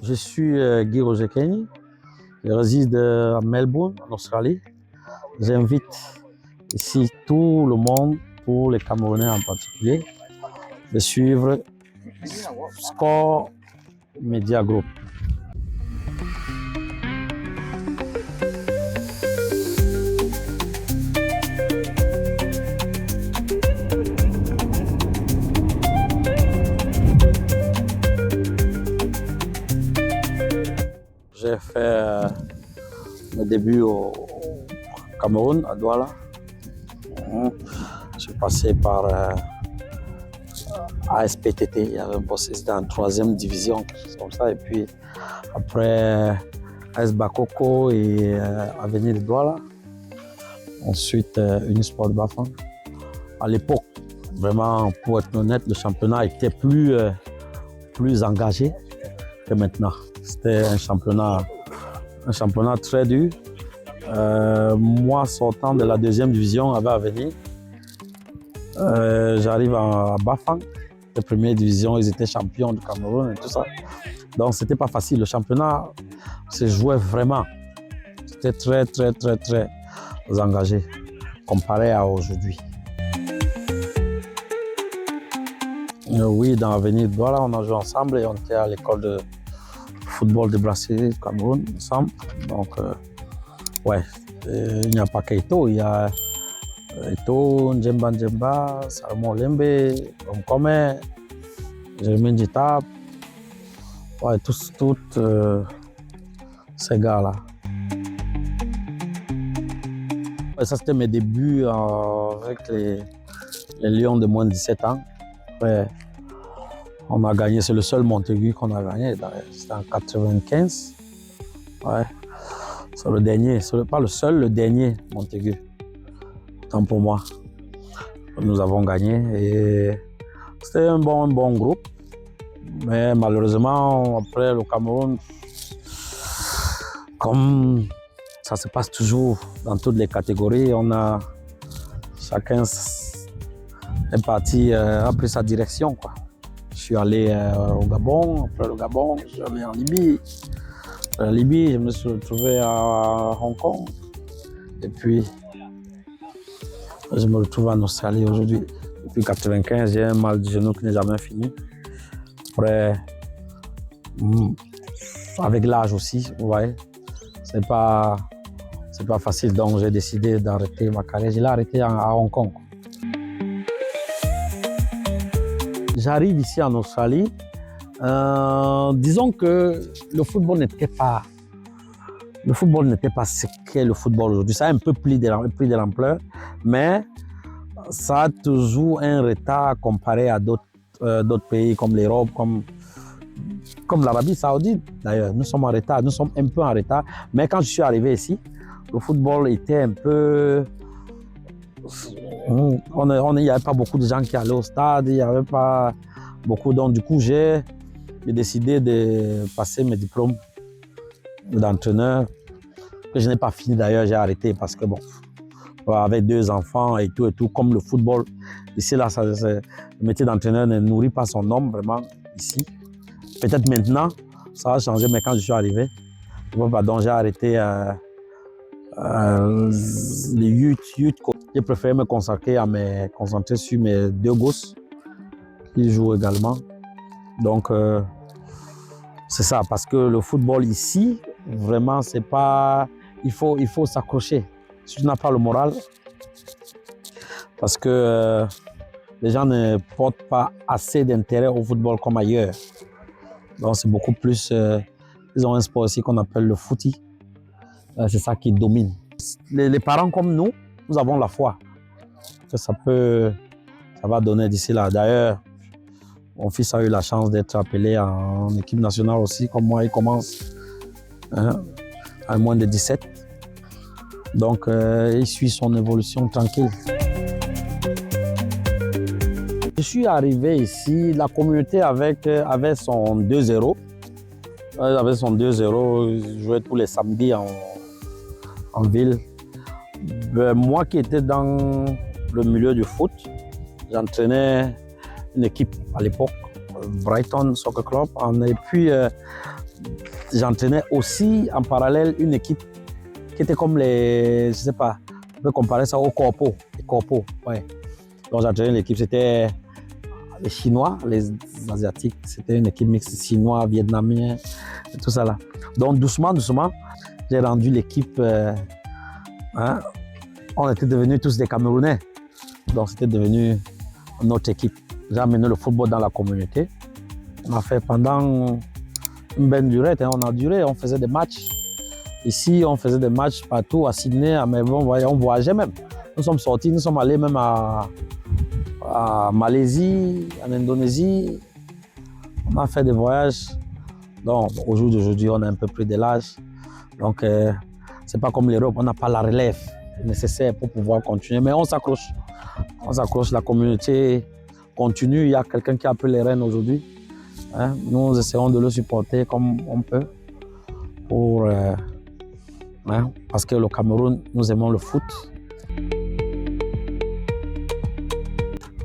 Je suis Guy Roger Kenny, je réside à Melbourne, en Australie. J'invite ici tout le monde, tous les Camerounais en particulier, de suivre Score Media Group. J'ai fait mes débuts au Cameroun, à Douala. Je suis passé par ASPTT, il y avait un poste, c'était en 3e division, quelque chose comme ça. Et puis après AS Bakoko et Avenir de Douala. Ensuite Unisport de Bafang. À l'époque, vraiment, pour être honnête, le championnat était plus engagé que maintenant. C'était un championnat très dur. Moi, sortant de la 2e division avec Avenir, j'arrive à Bafang. La 1re division, ils étaient champions du Cameroun et tout ça. Donc, c'était pas facile. Le championnat se jouait vraiment. C'était très engagé comparé à aujourd'hui. Oui, dans Avenir, voilà, on a joué ensemble et on était à l'école de football de Brasserie du Cameroun ensemble. Donc, ouais, il n'y a pas qu'Eto, il y a Eto, Njemba, Salomon Lembe, Omkome, Jérémy Djitap, ouais, tous ces gars-là. Ouais, ça, c'était mes débuts avec les Lions de moins de 17 ans. Ouais, on a gagné, c'est le seul Montaigu qu'on a gagné, c'était en 95. Ouais, c'est le dernier, pas le seul, le dernier Montaigu. Tant pour moi, nous avons gagné et c'était un bon groupe. Mais malheureusement, après le Cameroun, comme ça se passe toujours dans toutes les catégories, chacun est parti, a pris sa direction, quoi. Je suis allé au Gabon, après le Gabon, je suis allé en Libye. En Libye, je me suis retrouvé à Hong Kong. Et puis, je me retrouve en Australie aujourd'hui. Depuis 1995, j'ai un mal de genou qui n'est jamais fini. Après, avec l'âge aussi, vous voyez, c'est pas facile. Donc, j'ai décidé d'arrêter ma carrière. Je l'ai arrêté à Hong Kong. J'arrive ici en Australie. Disons que le football n'était pas ce qu'est le football aujourd'hui. Ça a un peu pris de l'ampleur, mais ça a toujours un retard comparé à d'autres pays comme l'Europe, comme l'Arabie Saoudite. D'ailleurs, nous sommes en retard, nous sommes un peu en retard. Mais quand je suis arrivé ici, le football était un peu... Il n'y avait pas beaucoup de gens qui allaient au stade, il n'y avait pas beaucoup. Donc du coup, j'ai décidé de passer mes diplômes d'entraîneur, que je n'ai pas fini d'ailleurs, j'ai arrêté parce que bon, avec 2 enfants et tout, comme le football, ici là, le métier d'entraîneur ne nourrit pas son homme vraiment ici. Peut-être maintenant, ça a changé, mais quand je suis arrivé, donc j'ai arrêté les youth. J'ai préféré me concentrer sur mes 2 gosses qui jouent également. Donc, c'est ça, parce que le football ici, vraiment, c'est pas... Il faut s'accrocher. Si tu n'as pas le moral, parce que les gens ne portent pas assez d'intérêt au football comme ailleurs. Donc, c'est beaucoup plus... ils ont un sport ici qu'on appelle le footy. C'est ça qui domine. Les parents comme nous avons la foi que ça va donner d'ici là. D'ailleurs, mon fils a eu la chance d'être appelé en équipe nationale aussi, comme moi, il commence à moins de 17. Donc, il suit son évolution tranquille. Je suis arrivé ici, la communauté avait son 2-0. Avait son 2-0, il jouait tous les samedis en ville. Moi qui étais dans le milieu du foot, j'entraînais une équipe à l'époque, Brighton Soccer Club. Et puis, j'entraînais aussi en parallèle une équipe qui était comme les, je sais pas, on peut comparer ça au corpo, les corpos, ouais. Donc j'entraînais l'équipe, c'était les Chinois, les Asiatiques, c'était une équipe mixte chinois, vietnamien, tout ça là. Donc doucement, j'ai rendu l'équipe, hein, on était devenus tous des Camerounais. Donc c'était devenu notre équipe. J'ai amené le football dans la communauté. On a fait pendant une bonne durée, hein, on a duré, on faisait des matchs. Ici, on faisait des matchs partout, à Sydney, à Melbourne, on voyageait même. Nous sommes sortis, nous sommes allés même à Malaisie, en Indonésie. On a fait des voyages. Donc, au jour d'aujourd'hui, on a un peu pris de l'âge. Donc, c'est pas comme l'Europe, on n'a pas la relève nécessaire pour pouvoir continuer. Mais on s'accroche. On s'accroche, la communauté continue. Il y a quelqu'un qui a pris les rênes aujourd'hui. Hein? Nous essayons de le supporter comme on peut. Hein? Parce que le Cameroun, nous aimons le foot.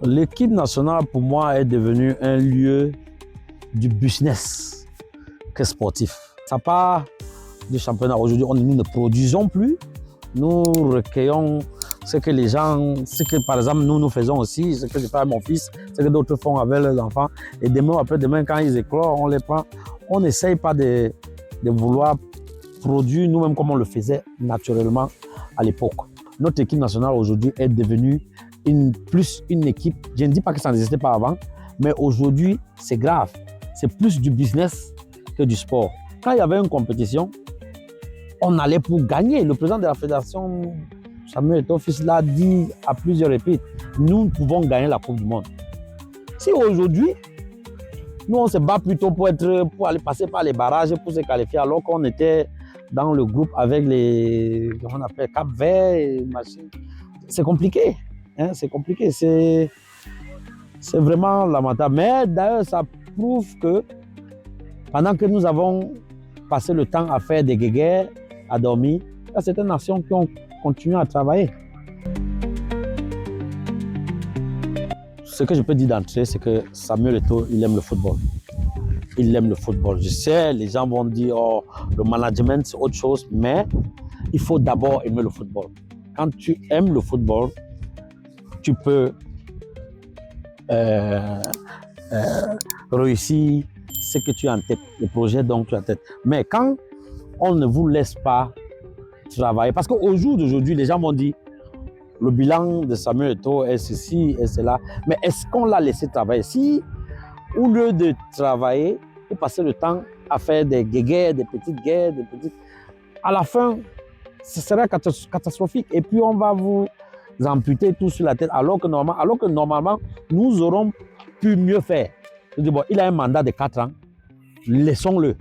L'équipe nationale, pour moi, est devenue un lieu du business que sportif. Ça part du championnat. Aujourd'hui, nous ne produisons plus. Nous recueillons ce que les gens, ce que par exemple nous faisons aussi, ce que je fais avec mon fils, ce que d'autres font avec leurs enfants. Et demain, après-demain, quand ils éclorent, on les prend. On n'essaye pas de vouloir produire nous-mêmes comme on le faisait naturellement à l'époque. Notre équipe nationale aujourd'hui est devenue plus une équipe. Je ne dis pas que ça n'existait pas avant, mais aujourd'hui, c'est grave. C'est plus du business que du sport. Quand il y avait une compétition, on allait pour gagner. Le président de la fédération, Samuel Eto'o-Fils, l'a dit à plusieurs reprises, nous pouvons gagner la Coupe du Monde. Si aujourd'hui, nous on se bat plutôt pour aller passer par les barrages, pour se qualifier, alors qu'on était dans le groupe avec les, comment on appelle, Cap-Vert et machin. C'est compliqué. Hein, c'est compliqué. C'est vraiment lamentable. Mais d'ailleurs, ça prouve que pendant que nous avons passé le temps à faire des guéguerres, à dormir, il y a certaines nations qui ont continué à travailler. Ce que je peux dire d'entrée, c'est que Samuel Eto'o, il aime le football. Il aime le football. Je sais, les gens vont dire, oh, le management, c'est autre chose, mais il faut d'abord aimer le football. Quand tu aimes le football, tu peux réussir ce que tu as en tête, le projet dont tu as en tête. Mais quand on ne vous laisse pas travailler, parce qu'au jour d'aujourd'hui, les gens vont dire, le bilan de Samuel Eto'o est ceci et cela, mais est-ce qu'on l'a laissé travailler? Si, au lieu de travailler, vous passez le temps à faire des guéguerres, des petites guerres, à la fin, ce sera catastrophique. Et puis, on va vous amputer tout sur la tête, alors que normalement, nous aurons pu mieux faire. Je dis, bon, il a un mandat de 4 ans, laissons-le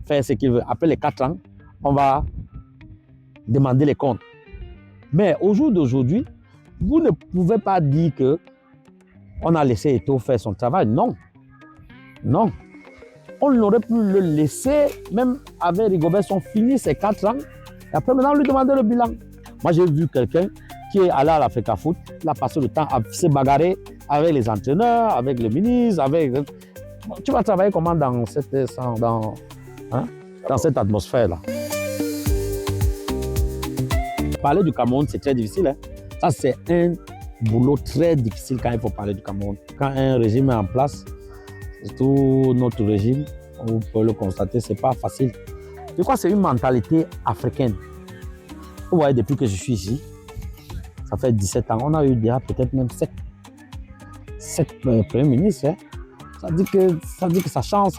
faire ce qu'il veut. Après les 4 ans, on va demander les comptes. Mais au jour d'aujourd'hui, vous ne pouvez pas dire qu'on a laissé Eto'o faire son travail. Non. Non. On aurait pu le laisser, même avec Rigobert, on finit ses 4 ans, et après maintenant, lui demander le bilan. Moi, j'ai vu quelqu'un qui est allé à l'Africa Foot, il a passé le temps à se bagarrer avec les entraîneurs, avec le ministre, avec... Tu vas travailler comment dans cette atmosphère-là? Parler du Cameroun, c'est très difficile. Hein? Ça, c'est un boulot très difficile quand il faut parler du Cameroun. Quand un régime est en place, surtout notre régime, vous pouvez le constater, c'est pas facile. Je crois que c'est une mentalité africaine. Vous voyez, depuis que je suis ici, ça fait 17 ans, on a eu déjà peut-être même 7 premiers ministres. Hein? Ça dit que ça change,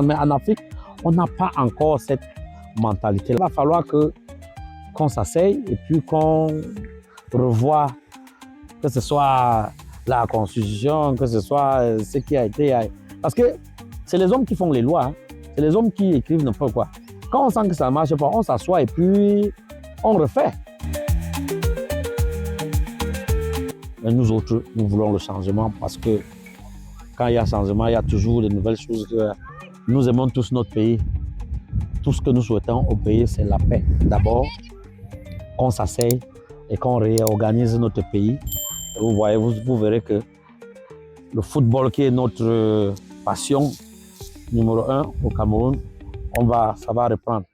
mais en Afrique, on n'a pas encore cette mentalité. Il va falloir qu'on s'asseye et puis qu'on revoie, que ce soit la Constitution, que ce soit ce qui a été... Parce que c'est les hommes qui font les lois, hein. C'est les hommes qui écrivent n'importe quoi. Quand on sent que ça ne marche pas, on s'assoit et puis on refait. Mais nous autres, nous voulons le changement parce que quand il y a changement, il y a toujours de nouvelles choses. Nous aimons tous notre pays. Tout ce que nous souhaitons au pays, c'est la paix. D'abord, qu'on s'asseye et qu'on réorganise notre pays. Et vous voyez, vous verrez que le football qui est notre passion numéro 1 au Cameroun ça va reprendre.